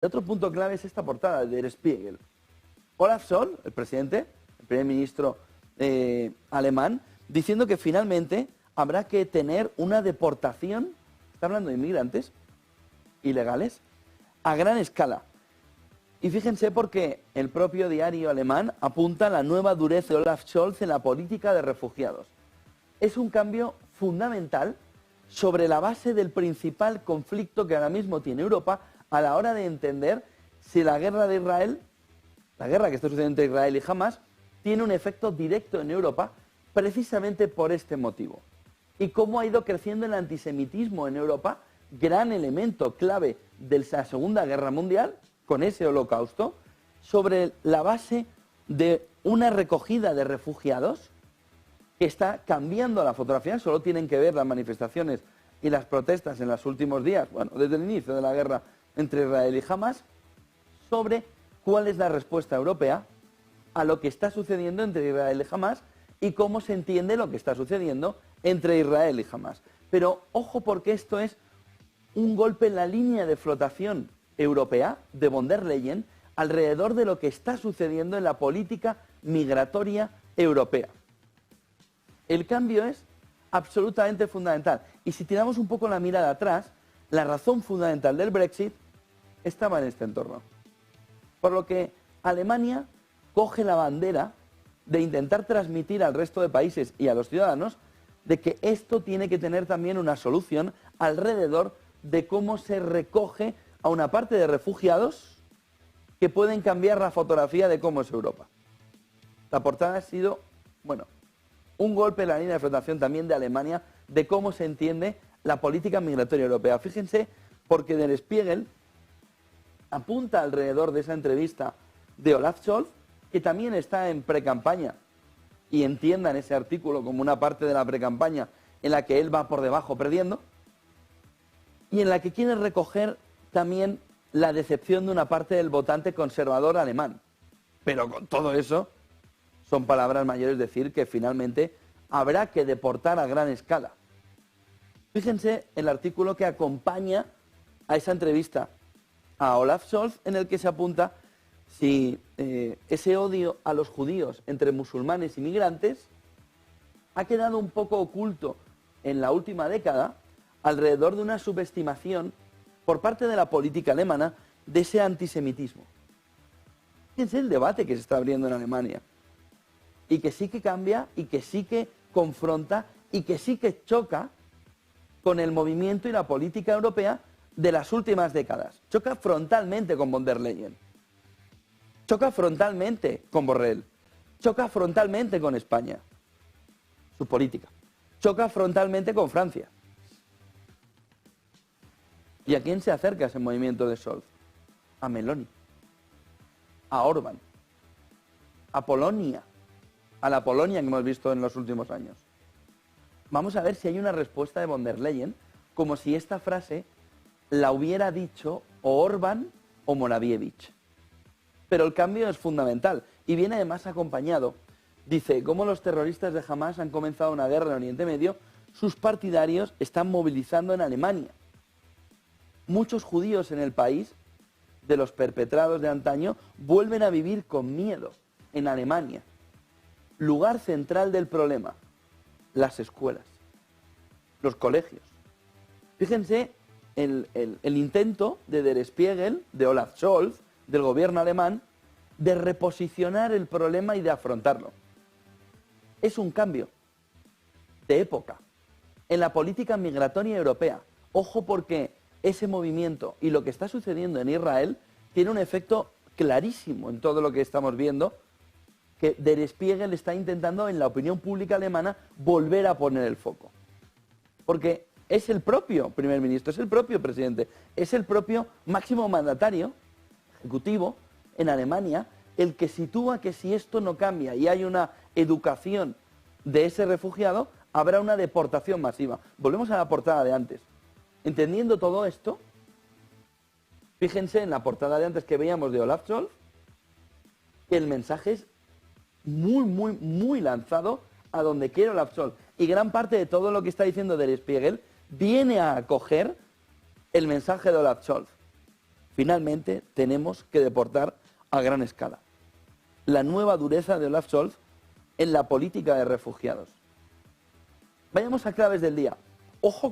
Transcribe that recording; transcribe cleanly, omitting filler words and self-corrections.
El otro punto clave es esta portada de Der Spiegel. Olaf Scholz, el presidente, el primer ministro alemán, diciendo que finalmente habrá que tener una deportación, está hablando de inmigrantes ilegales, a gran escala. Y fíjense porque el propio diario alemán apunta a la nueva dureza de Olaf Scholz en la política de refugiados. Es un cambio fundamental sobre la base del principal conflicto que ahora mismo tiene Europa a la hora de entender si la guerra de Israel, la guerra que está sucediendo entre Israel y Hamas, tiene un efecto directo en Europa precisamente por este motivo. Y cómo ha ido creciendo el antisemitismo en Europa, gran elemento clave de la Segunda Guerra Mundial, con ese holocausto, sobre la base de una recogida de refugiados que está cambiando la fotografía. Solo tienen que ver las manifestaciones y las protestas en los últimos días, bueno, desde el inicio de la guerra entre Israel y Hamas, sobre cuál es la respuesta europea a lo que está sucediendo entre Israel y Hamas y cómo se entiende lo que está sucediendo entre Israel y Hamas. Pero ojo, porque esto es un golpe en la línea de flotación europea de von der Leyen alrededor de lo que está sucediendo en la política migratoria europea. El cambio es absolutamente fundamental. Y si tiramos un poco la mirada atrás, la razón fundamental del Brexit estaba en este entorno. Por lo que Alemania coge la bandera de intentar transmitir al resto de países y a los ciudadanos de que esto tiene que tener también una solución alrededor de cómo se recoge a una parte de refugiados que pueden cambiar la fotografía de cómo es Europa. La portada ha sido, bueno, un golpe en la línea de flotación también de Alemania de cómo se entiende la política migratoria europea. Fíjense, porque Der Spiegel apunta alrededor de esa entrevista de Olaf Scholz, que también está en precampaña, y entiendan ese artículo como una parte de la precampaña en la que él va por debajo perdiendo, y en la que quiere recoger también la decepción de una parte del votante conservador alemán. Pero con todo eso, son palabras mayores decir que finalmente habrá que deportar a gran escala. Fíjense el artículo que acompaña a esa entrevista a Olaf Scholz, en el que se apunta si ese odio a los judíos entre musulmanes y migrantes ha quedado un poco oculto en la última década alrededor de una subestimación por parte de la política alemana de ese antisemitismo. Fíjense el debate que se está abriendo en Alemania y que sí que cambia y que sí que confronta y que sí que choca con el movimiento y la política europea de las últimas décadas. Choca frontalmente con von der Leyen. Choca frontalmente con Borrell. Choca frontalmente con España, su política. Choca frontalmente con Francia. ¿Y a quién se acerca ese movimiento de Scholz? A Meloni, a Orbán, a Polonia, a la Polonia que hemos visto en los últimos años. Vamos a ver si hay una respuesta de von der Leyen, como si esta frase la hubiera dicho o Orbán o Morawiecki. Pero el cambio es fundamental y viene además acompañado. Dice, como los terroristas de Hamas han comenzado una guerra en Oriente Medio, sus partidarios están movilizando en Alemania. Muchos judíos en el país, de los perpetrados de antaño, vuelven a vivir con miedo en Alemania. Lugar central del problema, las escuelas, los colegios. Fíjense el intento de Der Spiegel, de Olaf Scholz, del gobierno alemán, de reposicionar el problema y de afrontarlo. Es un cambio de época en la política migratoria europea. Ojo, porque ese movimiento y lo que está sucediendo en Israel tiene un efecto clarísimo en todo lo que estamos viendo, que Der Spiegel está intentando en la opinión pública alemana volver a poner el foco. Porque es el propio primer ministro, es el propio presidente, es el propio máximo mandatario ejecutivo en Alemania el que sitúa que si esto no cambia y hay una educación de ese refugiado, habrá una deportación masiva. Volvemos a la portada de antes. Entendiendo todo esto, fíjense en la portada de antes que veíamos de Olaf Scholz, que el mensaje es muy lanzado a donde quiere Olaf Scholz. Y gran parte de todo lo que está diciendo Der Spiegel viene a acoger el mensaje de Olaf Scholz. finalmente tenemos que deportar a gran escala. La nueva dureza de Olaf Scholz en la política de refugiados. Vayamos a claves del día. Ojo con